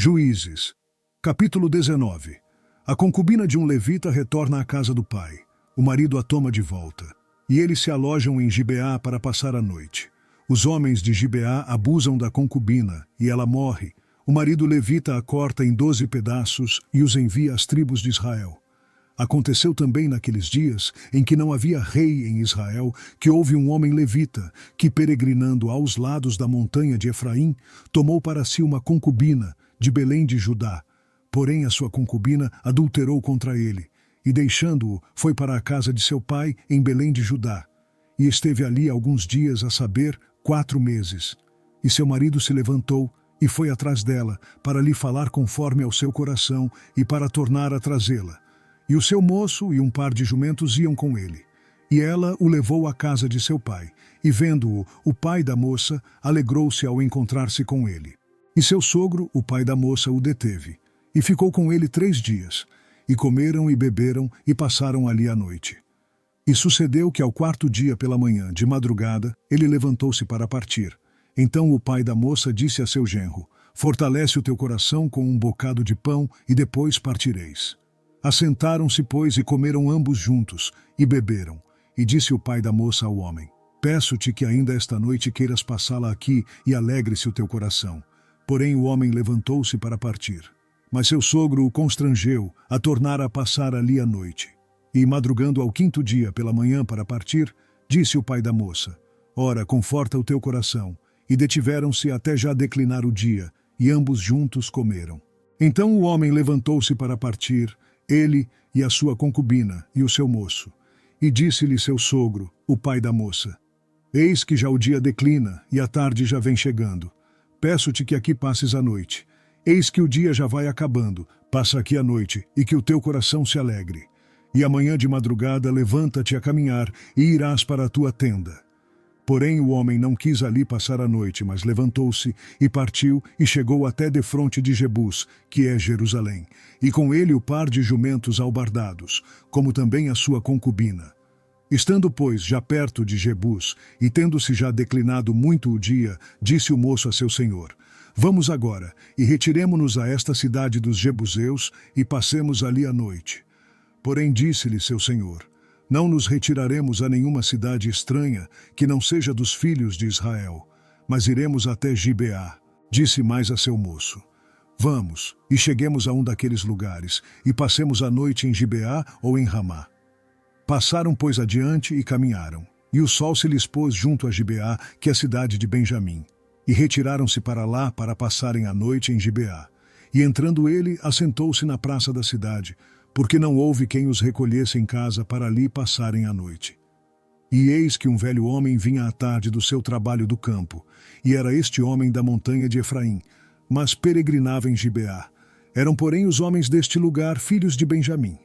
Juízes, capítulo 19. A concubina de um levita retorna à casa do pai. O marido a toma de volta. E eles se alojam em Gibeá para passar a noite. Os homens de Gibeá abusam da concubina, e ela morre. O marido levita a corta em 12 pedaços e os envia às tribos de Israel. Aconteceu também naqueles dias, em que não havia rei em Israel, que houve um homem levita, que peregrinando aos lados da montanha de Efraim, tomou para si uma concubina, de Belém de Judá. Porém a sua concubina adulterou contra ele, e deixando-o, foi para a casa de seu pai em Belém de Judá. E esteve ali alguns dias, a saber, 4 meses. E seu marido se levantou e foi atrás dela, para lhe falar conforme ao seu coração e para tornar a trazê-la. E o seu moço e um par de jumentos iam com ele. E ela o levou à casa de seu pai, e vendo-o, o pai da moça alegrou-se ao encontrar-se com ele. E seu sogro, o pai da moça, o deteve, e ficou com ele 3 dias, e comeram e beberam, e passaram ali a noite. E sucedeu que ao 4º dia pela manhã, de madrugada, ele levantou-se para partir. Então o pai da moça disse a seu genro: fortalece o teu coração com um bocado de pão, e depois partireis. Assentaram-se, pois, e comeram ambos juntos, e beberam. E disse o pai da moça ao homem: peço-te que ainda esta noite queiras passá-la aqui, e alegre-se o teu coração. Porém o homem levantou-se para partir. Mas seu sogro o constrangeu a tornar a passar ali a noite. E, madrugando ao 5º dia pela manhã para partir, disse o pai da moça: ora, conforta o teu coração. E detiveram-se até já declinar o dia, e ambos juntos comeram. Então o homem levantou-se para partir, ele e a sua concubina e o seu moço. E disse-lhe seu sogro, o pai da moça: eis que já o dia declina, e a tarde já vem chegando. Peço-te que aqui passes a noite. Eis que o dia já vai acabando, passa aqui a noite, e que o teu coração se alegre. E amanhã de madrugada levanta-te a caminhar, e irás para a tua tenda. Porém o homem não quis ali passar a noite, mas levantou-se, e partiu, e chegou até defronte de Jebus, que é Jerusalém, e com ele o par de jumentos albardados, como também a sua concubina. Estando, pois, já perto de Jebus, e tendo-se já declinado muito o dia, disse o moço a seu senhor: vamos agora, e retiremo-nos a esta cidade dos Jebuseus, e passemos ali a noite. Porém disse-lhe seu senhor: não nos retiraremos a nenhuma cidade estranha, que não seja dos filhos de Israel, mas iremos até Gibeá. Disse mais a seu moço: vamos, e cheguemos a um daqueles lugares, e passemos a noite em Gibeá ou em Ramá. Passaram, pois, adiante e caminharam, e o sol se lhes pôs junto a Gibeá, que é a cidade de Benjamim. E retiraram-se para lá para passarem a noite em Gibeá. E entrando ele, assentou-se na praça da cidade, porque não houve quem os recolhesse em casa para ali passarem a noite. E eis que um velho homem vinha à tarde do seu trabalho do campo, e era este homem da montanha de Efraim, mas peregrinava em Gibeá. Eram, porém, os homens deste lugar filhos de Benjamim.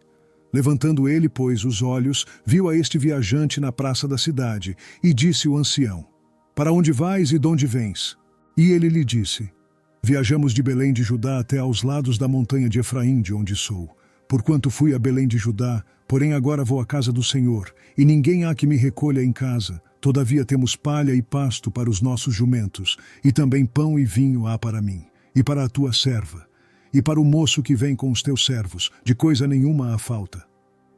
Levantando ele, pois, os olhos, viu a este viajante na praça da cidade, e disse o ancião: para onde vais e de onde vens? E ele lhe disse: viajamos de Belém de Judá até aos lados da montanha de Efraim, de onde sou. Porquanto fui a Belém de Judá, porém agora vou à casa do Senhor, e ninguém há que me recolha em casa. Todavia temos palha e pasto para os nossos jumentos, e também pão e vinho há para mim, e para a tua serva, e para o moço que vem com os teus servos, de coisa nenhuma há falta.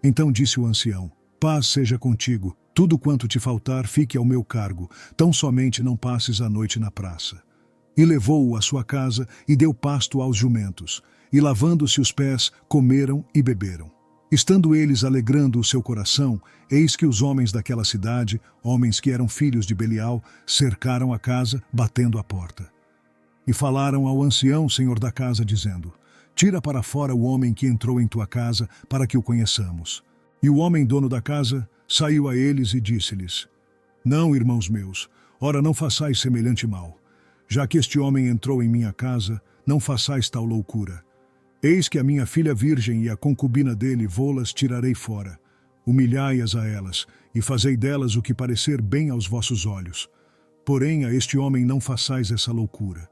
Então disse o ancião: paz seja contigo, tudo quanto te faltar fique ao meu cargo, tão somente não passes a noite na praça. E levou-o à sua casa, e deu pasto aos jumentos, e lavando-se os pés, comeram e beberam. Estando eles alegrando o seu coração, eis que os homens daquela cidade, homens que eram filhos de Belial, cercaram a casa, batendo à porta. E falaram ao ancião, senhor da casa, dizendo: tira para fora o homem que entrou em tua casa, para que o conheçamos. E o homem dono da casa saiu a eles e disse-lhes: não, irmãos meus, ora não façais semelhante mal. Já que este homem entrou em minha casa, não façais tal loucura. Eis que a minha filha virgem e a concubina dele vô-las tirarei fora. Humilhai-as a elas, e fazei delas o que parecer bem aos vossos olhos. Porém a este homem não façais essa loucura.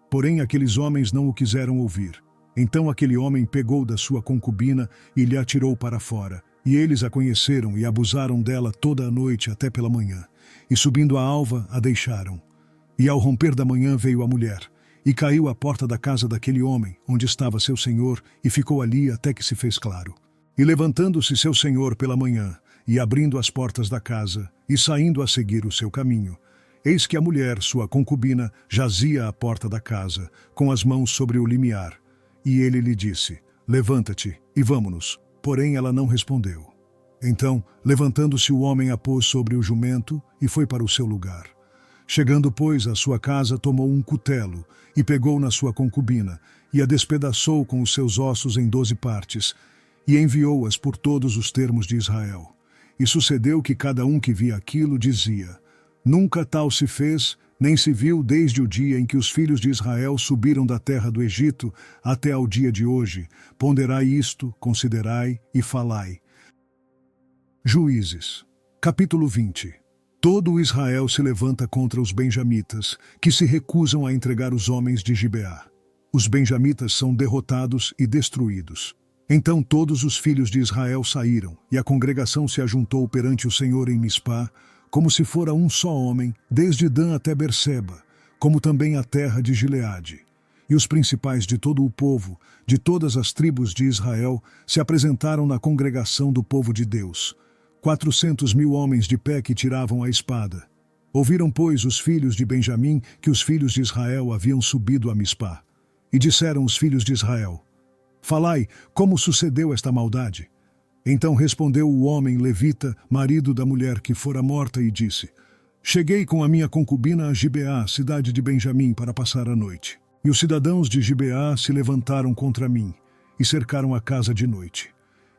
Porém aqueles homens não o quiseram ouvir. Então aquele homem pegou da sua concubina e lhe atirou para fora. E eles a conheceram e abusaram dela toda a noite até pela manhã. E subindo a alva, a deixaram. E ao romper da manhã veio a mulher, e caiu à porta da casa daquele homem, onde estava seu senhor, e ficou ali até que se fez claro. E levantando-se seu senhor pela manhã, e abrindo as portas da casa, e saindo a seguir o seu caminho, eis que a mulher, sua concubina, jazia à porta da casa, com as mãos sobre o limiar. E ele lhe disse: levanta-te e vamo-nos. Porém ela não respondeu. Então, levantando-se o homem a pôs sobre o jumento e foi para o seu lugar. Chegando, pois, à sua casa, tomou um cutelo e pegou na sua concubina e a despedaçou com os seus ossos em 12 partes e enviou-as por todos os termos de Israel. E sucedeu que cada um que via aquilo dizia: nunca tal se fez, nem se viu desde o dia em que os filhos de Israel subiram da terra do Egito até ao dia de hoje. Ponderai isto, considerai e falai. Juízes, capítulo 20. Todo o Israel se levanta contra os benjamitas, que se recusam a entregar os homens de Gibeá. Os benjamitas são derrotados e destruídos. Então todos os filhos de Israel saíram, e a congregação se ajuntou perante o Senhor em Mispá, como se fora um só homem, desde Dan até Berseba, como também a terra de Gileade. E os principais de todo o povo, de todas as tribos de Israel, se apresentaram na congregação do povo de Deus. 400.000 homens de pé que tiravam a espada. Ouviram, pois, os filhos de Benjamim que os filhos de Israel haviam subido a Mispá. E disseram os filhos de Israel: falai, como sucedeu esta maldade? Então respondeu o homem levita, marido da mulher que fora morta, e disse: cheguei com a minha concubina a Gibeá, cidade de Benjamim, para passar a noite. E os cidadãos de Gibeá se levantaram contra mim e cercaram a casa de noite.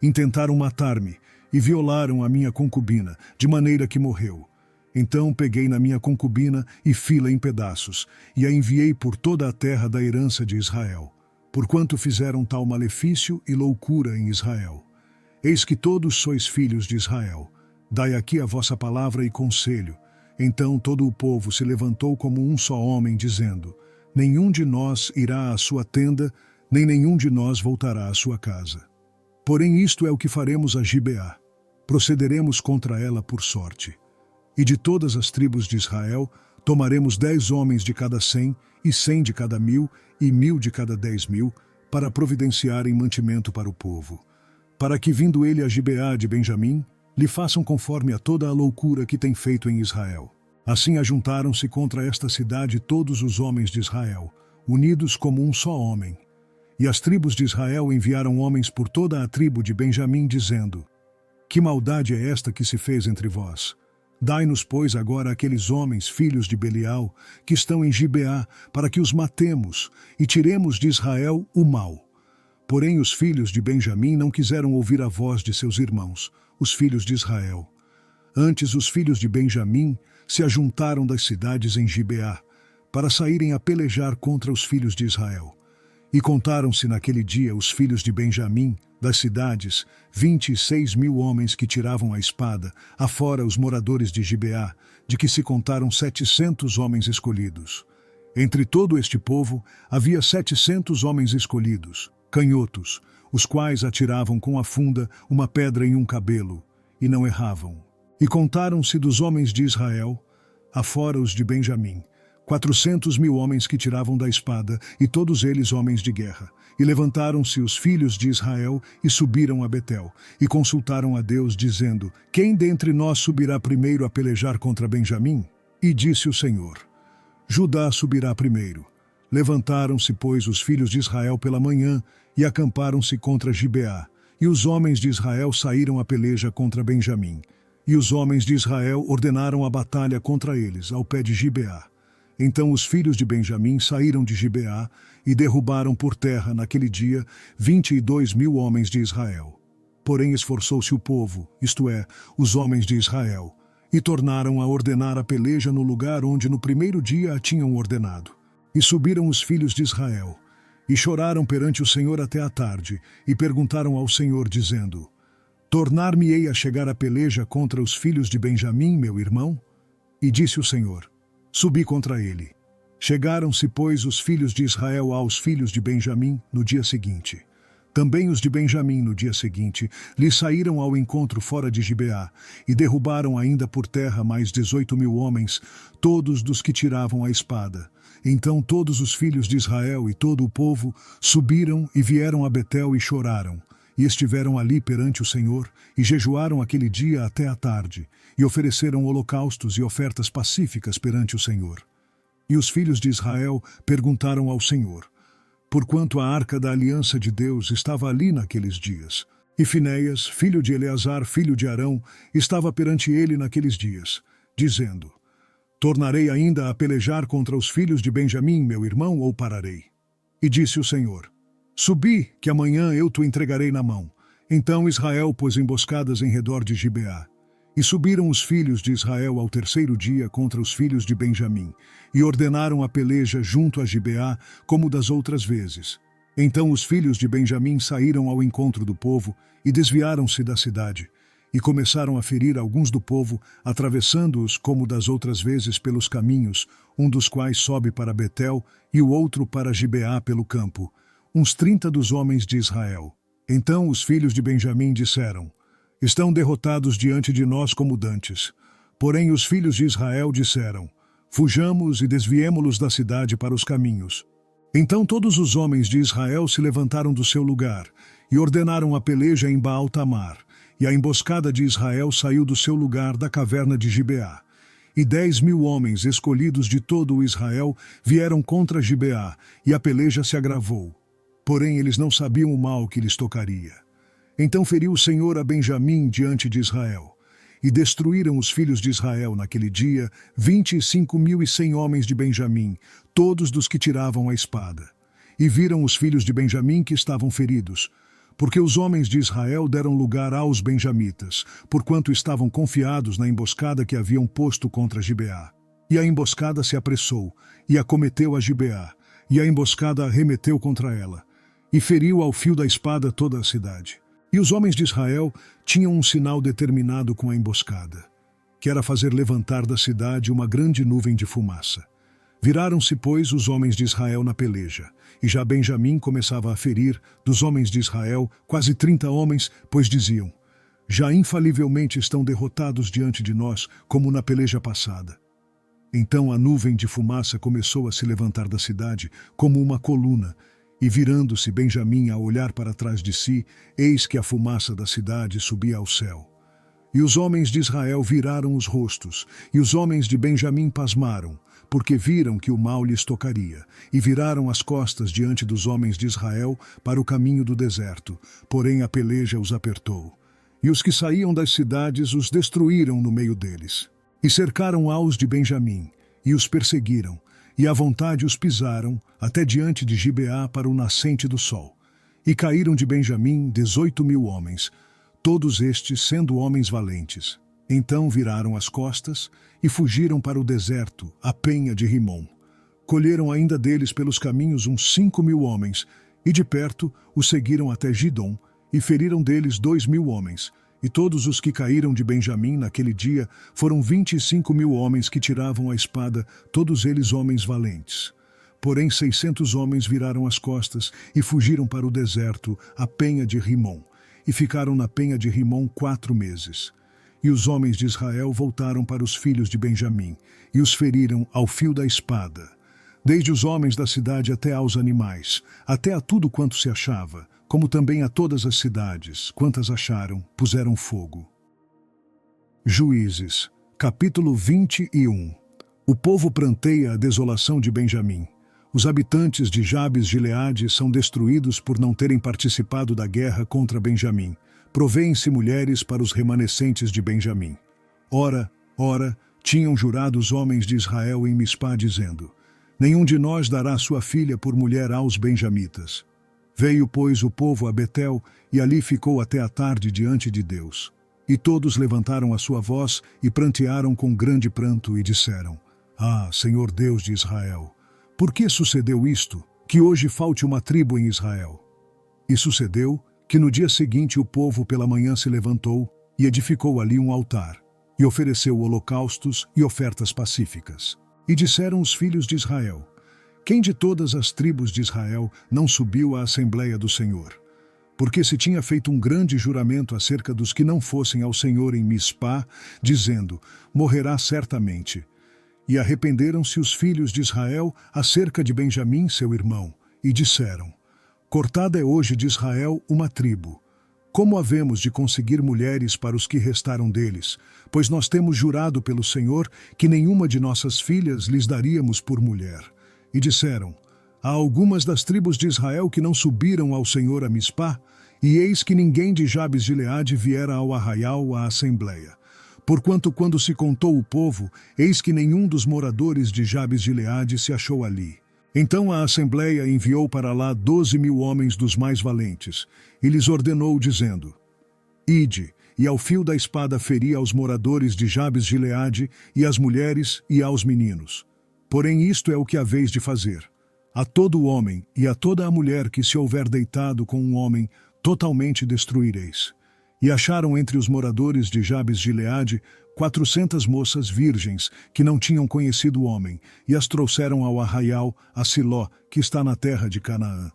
Intentaram matar-me e violaram a minha concubina, de maneira que morreu. Então peguei na minha concubina e fi-la em pedaços, e a enviei por toda a terra da herança de Israel, porquanto fizeram tal malefício e loucura em Israel. Eis que todos sois filhos de Israel. Dai aqui a vossa palavra e conselho. Então todo o povo se levantou como um só homem, dizendo: nenhum de nós irá à sua tenda, nem nenhum de nós voltará à sua casa. Porém isto é o que faremos a Gibeá. Procederemos contra ela por sorte. E de todas as tribos de Israel, tomaremos 10 homens de cada 100, e 100 de cada 1.000, e 1.000 de cada 10.000, para providenciarem mantimento para o povo. Para que, vindo ele a Gibeá de Benjamim, lhe façam conforme a toda a loucura que tem feito em Israel. Assim ajuntaram-se contra esta cidade todos os homens de Israel, unidos como um só homem. E as tribos de Israel enviaram homens por toda a tribo de Benjamim, dizendo: que maldade é esta que se fez entre vós? Dai-nos, pois, agora aqueles homens, filhos de Belial, que estão em Gibeá, para que os matemos e tiremos de Israel o mal. Porém os filhos de Benjamim não quiseram ouvir a voz de seus irmãos, os filhos de Israel. Antes os filhos de Benjamim se ajuntaram das cidades em Gibeá, para saírem a pelejar contra os filhos de Israel. E contaram-se naquele dia os filhos de Benjamim, das cidades, 26.000 homens que tiravam a espada, afora os moradores de Gibeá, de que se contaram 700 homens escolhidos. Entre todo este povo havia 700 homens escolhidos, canhotos, os quais atiravam com a funda uma pedra em um cabelo, e não erravam. E contaram-se dos homens de Israel, afora os de Benjamim, 400.000 homens que tiravam da espada, e todos eles homens de guerra. E levantaram-se os filhos de Israel e subiram a Betel, e consultaram a Deus, dizendo: quem dentre nós subirá primeiro a pelejar contra Benjamim? E disse o Senhor: Judá subirá primeiro. Levantaram-se, pois, os filhos de Israel pela manhã, e acamparam-se contra Gibeá. E os homens de Israel saíram a peleja contra Benjamim. E os homens de Israel ordenaram a batalha contra eles, ao pé de Gibeá. Então os filhos de Benjamim saíram de Gibeá e derrubaram por terra, naquele dia, 22.000 homens de Israel. Porém esforçou-se o povo, isto é, os homens de Israel, e tornaram a ordenar a peleja no lugar onde no primeiro dia a tinham ordenado. E subiram os filhos de Israel, e choraram perante o Senhor até a tarde, e perguntaram ao Senhor, dizendo: tornar-me-ei a chegar a peleja contra os filhos de Benjamim, meu irmão? E disse o Senhor: subi contra ele. Chegaram-se, pois, os filhos de Israel aos filhos de Benjamim no dia seguinte. Também os de Benjamim no dia seguinte lhe saíram ao encontro fora de Gibeá, e derrubaram ainda por terra mais 18.000 homens, todos dos que tiravam a espada. Então todos os filhos de Israel e todo o povo subiram e vieram a Betel e choraram, e estiveram ali perante o Senhor, e jejuaram aquele dia até a tarde, e ofereceram holocaustos e ofertas pacíficas perante o Senhor. E os filhos de Israel perguntaram ao Senhor, porquanto a arca da aliança de Deus estava ali naqueles dias. E Finéias, filho de Eleazar, filho de Arão, estava perante ele naqueles dias, dizendo, tornarei ainda a pelejar contra os filhos de Benjamim, meu irmão, ou pararei? E disse o Senhor, subi, que amanhã eu te entregarei na mão. Então Israel pôs emboscadas em redor de Gibeá. E subiram os filhos de Israel ao terceiro dia contra os filhos de Benjamim, e ordenaram a peleja junto a Gibeá, como das outras vezes. Então os filhos de Benjamim saíram ao encontro do povo, e desviaram-se da cidade, e começaram a ferir alguns do povo, atravessando-os como das outras vezes pelos caminhos, um dos quais sobe para Betel, e o outro para Gibeá pelo campo, uns 30 dos homens de Israel. Então os filhos de Benjamim disseram, estão derrotados diante de nós como dantes. Porém os filhos de Israel disseram, fujamos e desviemo-los da cidade para os caminhos. Então todos os homens de Israel se levantaram do seu lugar, e ordenaram a peleja em Baal-Tamar, e a emboscada de Israel saiu do seu lugar da caverna de Gibeá. E 10.000 homens escolhidos de todo o Israel vieram contra Gibeá, e a peleja se agravou. Porém eles não sabiam o mal que lhes tocaria. Então feriu o Senhor a Benjamim diante de Israel. E destruíram os filhos de Israel naquele dia 25.100 homens de Benjamim, todos dos que tiravam a espada. E viram os filhos de Benjamim que estavam feridos, porque os homens de Israel deram lugar aos benjamitas, porquanto estavam confiados na emboscada que haviam posto contra Gibeá. E a emboscada se apressou, e acometeu a Gibeá, e a emboscada arremeteu contra ela, e feriu ao fio da espada toda a cidade. E os homens de Israel tinham um sinal determinado com a emboscada, que era fazer levantar da cidade uma grande nuvem de fumaça. Viraram-se, pois, os homens de Israel na peleja, e já Benjamim começava a ferir, dos homens de Israel, quase 30 homens, pois diziam, já infalivelmente estão derrotados diante de nós, como na peleja passada. Então a nuvem de fumaça começou a se levantar da cidade, como uma coluna, e virando-se Benjamim a olhar para trás de si, eis que a fumaça da cidade subia ao céu. E os homens de Israel viraram os rostos, e os homens de Benjamim pasmaram, porque viram que o mal lhes tocaria, e viraram as costas diante dos homens de Israel para o caminho do deserto, porém a peleja os apertou. E os que saíam das cidades os destruíram no meio deles. E cercaram aos de Benjamim, e os perseguiram, e à vontade os pisaram, até diante de Gibeá para o nascente do sol. E caíram de Benjamim 18.000 homens, todos estes sendo homens valentes. Então viraram as costas e fugiram para o deserto, a penha de Rimom. Colheram ainda deles pelos caminhos uns 5.000 homens, e de perto os seguiram até Gidom, e feriram deles 2.000 homens. E todos os que caíram de Benjamim naquele dia foram 25.000 homens que tiravam a espada, todos eles homens valentes. Porém 600 homens viraram as costas e fugiram para o deserto, a penha de Rimom, e ficaram na penha de Rimom 4 meses. E os homens de Israel voltaram para os filhos de Benjamim, e os feriram ao fio da espada, desde os homens da cidade até aos animais, até a tudo quanto se achava, como também a todas as cidades, quantas acharam, puseram fogo. Juízes, capítulo 21. O povo pranteia a desolação de Benjamim. Os habitantes de Jabes-Gileade são destruídos por não terem participado da guerra contra Benjamim. Provêem-se mulheres para os remanescentes de Benjamim. Ora, tinham jurado os homens de Israel em Mispá, dizendo, nenhum de nós dará sua filha por mulher aos benjamitas. Veio, pois, o povo a Betel, e ali ficou até a tarde diante de Deus. E todos levantaram a sua voz e prantearam com grande pranto e disseram, ah, Senhor Deus de Israel, por que sucedeu isto, que hoje falte uma tribo em Israel? E sucedeu que no dia seguinte o povo pela manhã se levantou e edificou ali um altar, e ofereceu holocaustos e ofertas pacíficas. E disseram os filhos de Israel, quem de todas as tribos de Israel não subiu à Assembleia do Senhor? Porque se tinha feito um grande juramento acerca dos que não fossem ao Senhor em Mispá, dizendo, morrerá certamente. E arrependeram-se os filhos de Israel acerca de Benjamim, seu irmão, e disseram: Cortada é hoje de Israel uma tribo. Como havemos de conseguir mulheres para os que restaram deles? Pois nós temos jurado pelo Senhor que nenhuma de nossas filhas lhes daríamos por mulher. E disseram: Há algumas das tribos de Israel que não subiram ao Senhor a Mispá, e eis que ninguém de Jabes de Gileade viera ao arraial à assembleia. Porquanto quando se contou o povo, eis que nenhum dos moradores de Jabes de Gileade se achou ali. Então a assembleia enviou para lá 12.000 homens dos mais valentes, e lhes ordenou, dizendo: Ide, e ao fio da espada feri aos moradores de Jabes de Gileade, e às mulheres e aos meninos. Porém isto é o que haveis de fazer: a todo homem e a toda a mulher que se houver deitado com um homem, totalmente destruireis. E acharam entre os moradores de Jabes de Gileade 400 moças virgens que não tinham conhecido o homem, e as trouxeram ao arraial, a Siló, que está na terra de Canaã.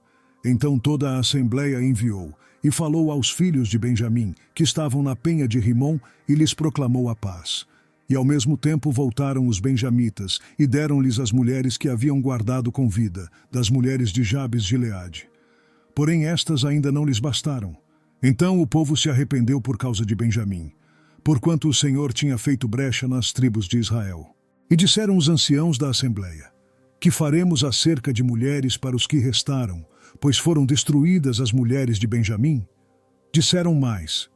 Então toda a assembleia enviou, e falou aos filhos de Benjamim, que estavam na penha de Rimom, e lhes proclamou a paz. E ao mesmo tempo voltaram os benjamitas, e deram-lhes as mulheres que haviam guardado com vida, das mulheres de Jabes de Gileade. Porém estas ainda não lhes bastaram. Então o povo se arrependeu por causa de Benjamim, porquanto o Senhor tinha feito brecha nas tribos de Israel. E disseram os anciãos da assembleia: Que faremos acerca de mulheres para os que restaram, pois foram destruídas as mulheres de Benjamim? Disseram mais: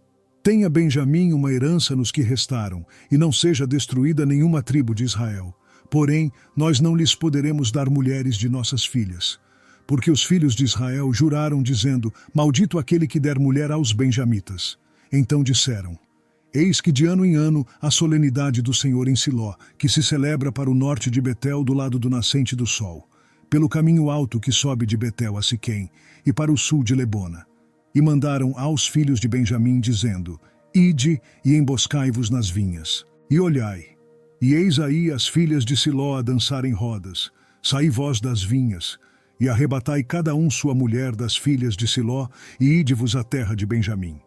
Tenha Benjamim uma herança nos que restaram, e não seja destruída nenhuma tribo de Israel. Porém, nós não lhes poderemos dar mulheres de nossas filhas. Porque os filhos de Israel juraram, dizendo: Maldito aquele que der mulher aos benjamitas. Então disseram: Eis que de ano em ano a solenidade do Senhor em Siló, que se celebra para o norte de Betel, do lado do nascente do sol, pelo caminho alto que sobe de Betel a Siquém, e para o sul de Lebona. E mandaram aos filhos de Benjamim, dizendo: Ide e emboscai-vos nas vinhas. E olhai, e eis aí as filhas de Siló a dançarem rodas. Saí vós das vinhas, e arrebatai cada um sua mulher das filhas de Siló, e ide-vos à terra de Benjamim.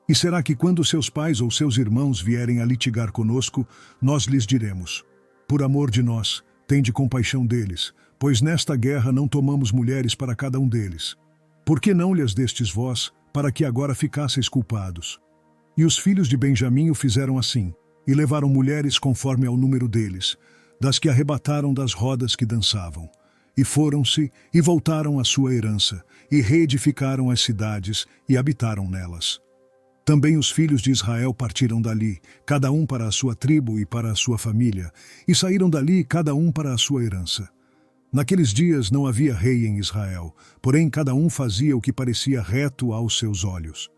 E será que quando seus pais ou seus irmãos vierem a litigar conosco, nós lhes diremos: Por amor de nós, tende compaixão deles, pois nesta guerra não tomamos mulheres para cada um deles. Por que não lhes destes vós, para que agora ficasseis culpados? E os filhos de Benjamim o fizeram assim, e levaram mulheres conforme ao número deles, das que arrebataram das rodas que dançavam. E foram-se, e voltaram à sua herança, e reedificaram as cidades, e habitaram nelas. Também os filhos de Israel partiram dali, cada um para a sua tribo e para a sua família, e saíram dali cada um para a sua herança. Naqueles dias não havia rei em Israel, porém cada um fazia o que parecia reto aos seus olhos.